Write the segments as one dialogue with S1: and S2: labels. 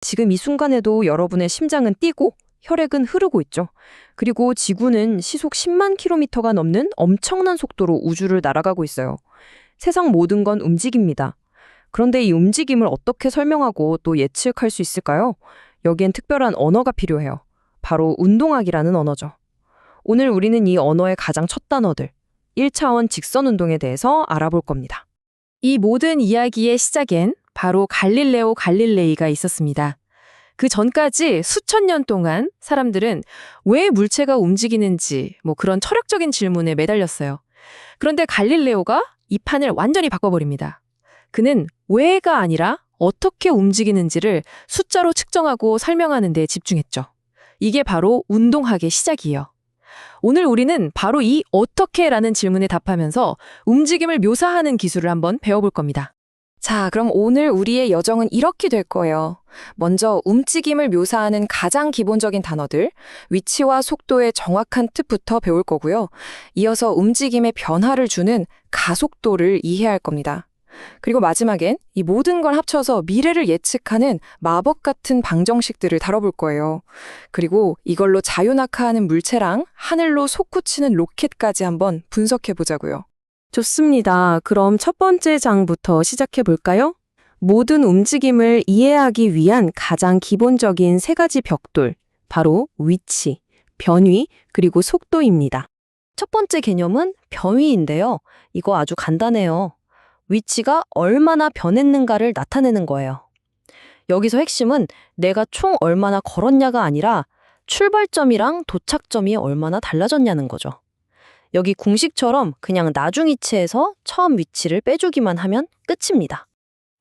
S1: 지금 이 순간에도 여러분의 심장은 뛰고 혈액은 흐르고 있죠. 그리고 지구는 시속 10만 킬로미터가 넘는 엄청난 속도로 우주를 날아가고 있어요. 세상 모든 건 움직입니다. 그런데 이 움직임을 어떻게 설명하고 또 예측할 수 있을까요? 여기엔 특별한 언어가 필요해요. 바로 운동학이라는 언어죠. 오늘 우리는 이 언어의 가장 첫 단어들, 1차원 직선 운동에 대해서 알아볼 겁니다.
S2: 이 모든 이야기의 시작엔 바로 갈릴레오 갈릴레이가 있었습니다. 그 전까지 수천 년 동안 사람들은 왜 물체가 움직이는지 그런 철학적인 질문에 매달렸어요. 그런데 갈릴레오가 이 판을 완전히 바꿔버립니다. 그는 왜가 아니라 어떻게 움직이는지를 숫자로 측정하고 설명하는 데 집중했죠. 이게 바로 운동학의 시작이에요. 오늘 우리는 바로 이 어떻게라는 질문에 답하면서 움직임을 묘사하는 기술을 한번 배워볼 겁니다.
S3: 자, 그럼 오늘 우리의 여정은 이렇게 될 거예요. 먼저 움직임을 묘사하는 가장 기본적인 단어들, 위치와 속도의 정확한 뜻부터 배울 거고요. 이어서 움직임의 변화를 주는 가속도를 이해할 겁니다. 그리고 마지막엔 이 모든 걸 합쳐서 미래를 예측하는 마법 같은 방정식들을 다뤄볼 거예요. 그리고 이걸로 자유낙하하는 물체랑 하늘로 솟구치는 로켓까지 한번 분석해 보자고요.
S1: 좋습니다. 그럼 첫 번째 장부터 시작해 볼까요? 모든 움직임을 이해하기 위한 가장 기본적인 세 가지 벽돌, 바로 위치, 변위, 그리고 속도입니다. 첫 번째 개념은 변위인데요. 이거 아주 간단해요. 위치가 얼마나 변했는가를 나타내는 거예요. 여기서 핵심은 내가 총 얼마나 걸었냐가 아니라 출발점이랑 도착점이 얼마나 달라졌냐는 거죠. 여기 공식처럼 그냥 나중이치에서 처음 위치를 빼주기만 하면 끝입니다.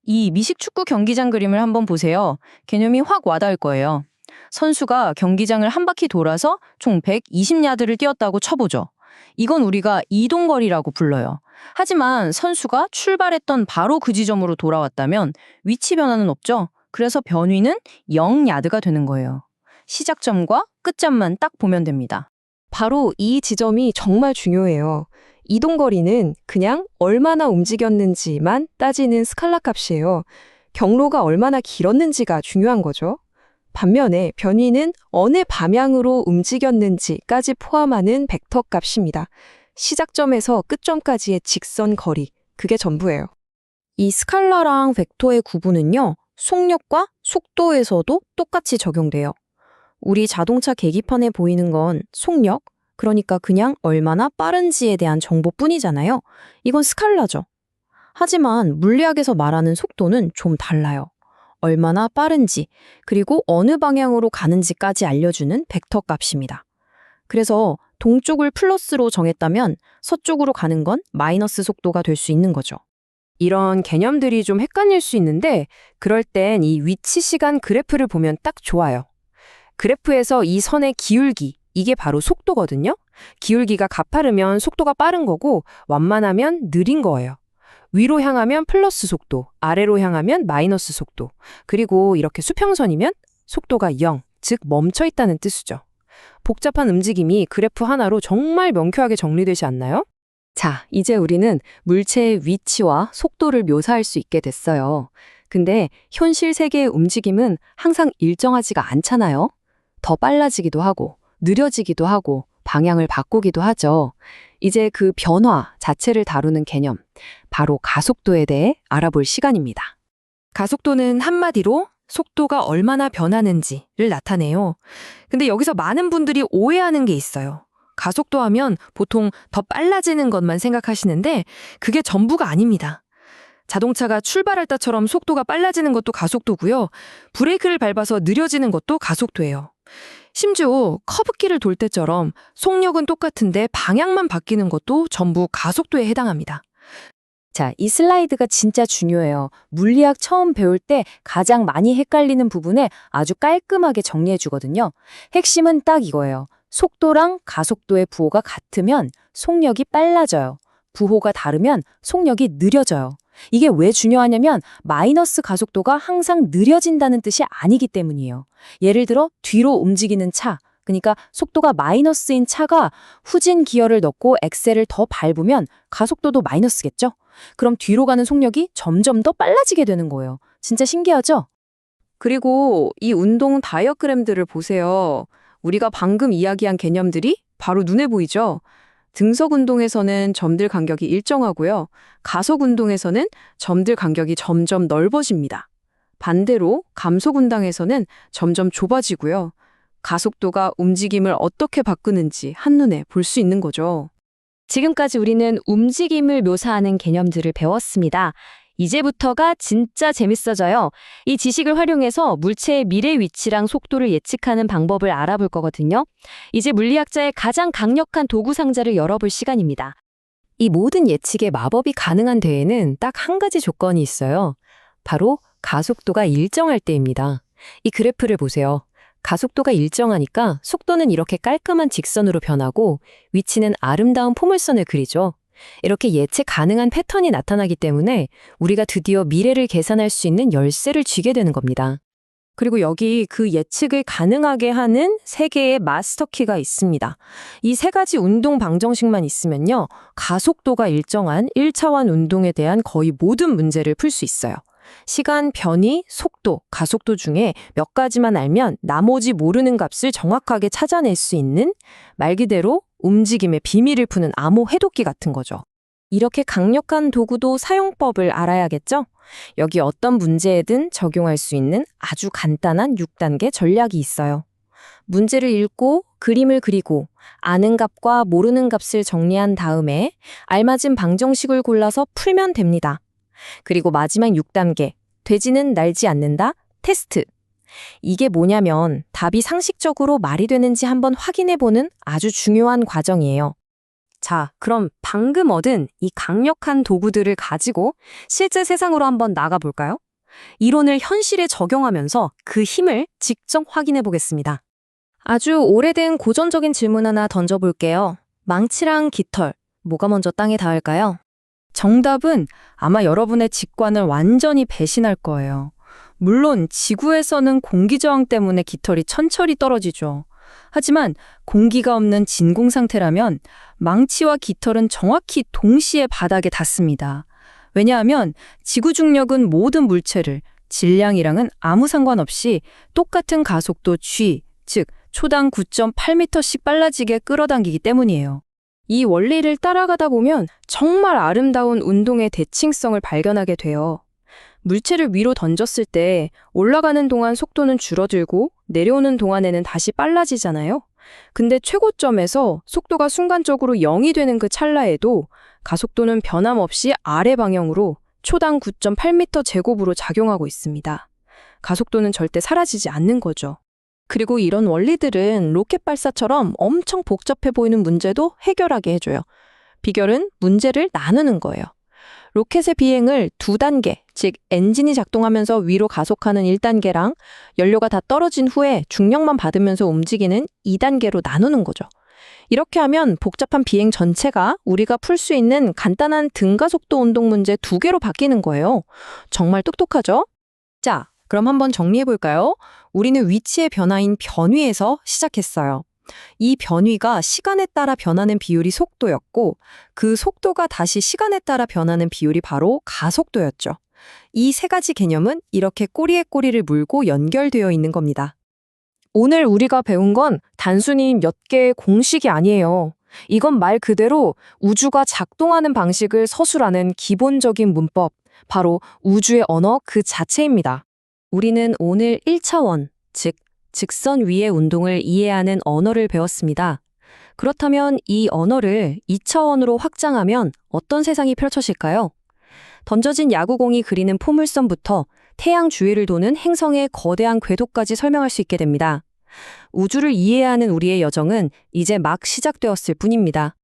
S2: 이 미식축구 경기장 그림을 한번 보세요. 개념이 확 와닿을 거예요. 선수가 경기장을 한 바퀴 돌아서 총 120야드를 뛰었다고 쳐보죠. 이건 우리가 이동거리라고 불러요. 하지만 선수가 출발했던 바로 그 지점으로 돌아왔다면 위치 변화는 없죠. 그래서 변위는 0야드가 되는 거예요. 시작점과 끝점만 딱 보면 됩니다.
S3: 바로 이 지점이 정말 중요해요. 이동거리는 그냥 얼마나 움직였는지만 따지는 스칼라 값이에요. 경로가 얼마나 길었는지가 중요한 거죠. 반면에 변위는 어느 방향으로 움직였는지까지 포함하는 벡터 값입니다. 시작점에서 끝점까지의 직선 거리, 그게 전부예요.
S1: 이 스칼라랑 벡터의 구분은요, 속력과 속도에서도 똑같이 적용돼요. 우리 자동차 계기판에 보이는 건 속력, 그러니까 그냥 얼마나 빠른지에 대한 정보뿐이잖아요. 이건 스칼라죠. 하지만 물리학에서 말하는 속도는 좀 달라요. 얼마나 빠른지, 그리고 어느 방향으로 가는지까지 알려주는 벡터 값입니다. 그래서 동쪽을 플러스로 정했다면 서쪽으로 가는 건 마이너스 속도가 될 수 있는 거죠. 이런 개념들이 좀 헷갈릴 수 있는데 그럴 땐 이 위치 시간 그래프를 보면 딱 좋아요. 그래프에서 이 선의 기울기, 이게 바로 속도거든요. 기울기가 가파르면 속도가 빠른 거고 완만하면 느린 거예요. 위로 향하면 플러스 속도, 아래로 향하면 마이너스 속도, 그리고 이렇게 수평선이면 속도가 0, 즉 멈춰 있다는 뜻이죠. 복잡한 움직임이 그래프 하나로 정말 명쾌하게 정리되지 않나요? 자, 이제 우리는 물체의 위치와 속도를 묘사할 수 있게 됐어요. 근데 현실 세계의 움직임은 항상 일정하지가 않잖아요. 더 빨라지기도 하고, 느려지기도 하고, 방향을 바꾸기도 하죠. 이제 그 변화 자체를 다루는 개념, 바로 가속도에 대해 알아볼 시간입니다.
S2: 가속도는 한마디로 속도가 얼마나 변하는지를 나타내요. 근데 여기서 많은 분들이 오해하는 게 있어요. 가속도 하면 보통 더 빨라지는 것만 생각하시는데 그게 전부가 아닙니다. 자동차가 출발할 때처럼 속도가 빨라지는 것도 가속도고요. 브레이크를 밟아서 느려지는 것도 가속도예요. 심지어 커브길을 돌 때처럼 속력은 똑같은데 방향만 바뀌는 것도 전부 가속도에 해당합니다.
S1: 자, 이 슬라이드가 진짜 중요해요. 물리학 처음 배울 때 가장 많이 헷갈리는 부분에 아주 깔끔하게 정리해 주거든요. 핵심은 딱 이거예요. 속도랑 가속도의 부호가 같으면 속력이 빨라져요. 부호가 다르면 속력이 느려져요. 이게 왜 중요하냐면 마이너스 가속도가 항상 느려진다는 뜻이 아니기 때문이에요. 예를 들어 뒤로 움직이는 차, 그러니까 속도가 마이너스인 차가 후진 기어를 넣고 엑셀을 더 밟으면 가속도도 마이너스겠죠? 그럼 뒤로 가는 속력이 점점 더 빨라지게 되는 거예요. 진짜 신기하죠? 그리고 이 운동 다이어그램들을 보세요. 우리가 방금 이야기한 개념들이 바로 눈에 보이죠? 등석 운동에서는 점들 간격이 일정하고요. 가속 운동에서는 점들 간격이 점점 넓어집니다. 반대로 감속 운동에서는 점점 좁아지고요. 가속도가 움직임을 어떻게 바꾸는지 한눈에 볼 수 있는 거죠.
S4: 지금까지 우리는 움직임을 묘사하는 개념들을 배웠습니다. 이제부터가 진짜 재밌어져요. 이 지식을 활용해서 물체의 미래 위치랑 속도를 예측하는 방법을 알아볼 거거든요. 이제 물리학자의 가장 강력한 도구 상자를 열어볼 시간입니다.
S2: 이 모든 예측의 마법이 가능한 데에는 딱 한 가지 조건이 있어요. 바로 가속도가 일정할 때입니다. 이 그래프를 보세요. 가속도가 일정하니까 속도는 이렇게 깔끔한 직선으로 변하고 위치는 아름다운 포물선을 그리죠. 이렇게 예측 가능한 패턴이 나타나기 때문에 우리가 드디어 미래를 계산할 수 있는 열쇠를 쥐게 되는 겁니다.
S1: 그리고 여기 그 예측을 가능하게 하는 세 개의 마스터키가 있습니다. 이 세 가지 운동 방정식만 있으면요. 가속도가 일정한 1차원 운동에 대한 거의 모든 문제를 풀 수 있어요. 시간, 변이, 속도, 가속도 중에 몇 가지만 알면 나머지 모르는 값을 정확하게 찾아낼 수 있는 말 그대로 움직임의 비밀을 푸는 암호 해독기 같은 거죠. 이렇게 강력한 도구도 사용법을 알아야겠죠? 여기 어떤 문제에든 적용할 수 있는 아주 간단한 6단계 전략이 있어요. 문제를 읽고 그림을 그리고 아는 값과 모르는 값을 정리한 다음에 알맞은 방정식을 골라서 풀면 됩니다. 그리고 마지막 6단계, 돼지는 날지 않는다? 테스트. 이게 뭐냐면 답이 상식적으로 말이 되는지 한번 확인해보는 아주 중요한 과정이에요. 자, 그럼 방금 얻은 이 강력한 도구들을 가지고 실제 세상으로 한번 나가볼까요? 이론을 현실에 적용하면서 그 힘을 직접 확인해보겠습니다. 아주 오래된 고전적인 질문 하나 던져볼게요. 망치랑 깃털, 뭐가 먼저 땅에 닿을까요? 정답은 아마 여러분의 직관을 완전히 배신할 거예요. 물론 지구에서는 공기저항 때문에 깃털이 천천히 떨어지죠. 하지만 공기가 없는 진공 상태라면 망치와 깃털은 정확히 동시에 바닥에 닿습니다. 왜냐하면 지구 중력은 모든 물체를 질량이랑은 아무 상관없이 똑같은 가속도 g, 즉 초당 9.8m씩 빨라지게 끌어당기기 때문이에요. 이 원리를 따라가다 보면 정말 아름다운 운동의 대칭성을 발견하게 돼요. 물체를 위로 던졌을 때 올라가는 동안 속도는 줄어들고 내려오는 동안에는 다시 빨라지잖아요. 근데 최고점에서 속도가 순간적으로 0이 되는 그 찰나에도 가속도는 변함없이 아래 방향으로 초당 9.8m 제곱으로 작용하고 있습니다. 가속도는 절대 사라지지 않는 거죠. 그리고 이런 원리들은 로켓 발사처럼 엄청 복잡해 보이는 문제도 해결하게 해줘요. 비결은 문제를 나누는 거예요. 로켓의 비행을 2단계, 즉 엔진이 작동하면서 위로 가속하는 1단계랑 연료가 다 떨어진 후에 중력만 받으면서 움직이는 2단계로 나누는 거죠. 이렇게 하면 복잡한 비행 전체가 우리가 풀 수 있는 간단한 등가속도 운동 문제 2개로 바뀌는 거예요. 정말 똑똑하죠? 자, 그럼 한번 정리해 볼까요? 우리는 위치의 변화인 변위에서 시작했어요. 이 변위가 시간에 따라 변하는 비율이 속도였고 그 속도가 다시 시간에 따라 변하는 비율이 바로 가속도였죠. 이 세 가지 개념은 이렇게 꼬리에 꼬리를 물고 연결되어 있는 겁니다. 오늘 우리가 배운 건 단순히 몇 개의 공식이 아니에요. 이건 말 그대로 우주가 작동하는 방식을 서술하는 기본적인 문법, 바로 우주의 언어 그 자체입니다. 우리는 오늘 1차원, 즉 직선 위의 운동을 이해하는 언어를 배웠습니다. 그렇다면 이 언어를 2차원으로 확장하면 어떤 세상이 펼쳐질까요? 던져진 야구공이 그리는 포물선부터 태양 주위를 도는 행성의 거대한 궤도까지 설명할 수 있게 됩니다. 우주를 이해하는 우리의 여정은 이제 막 시작되었을 뿐입니다.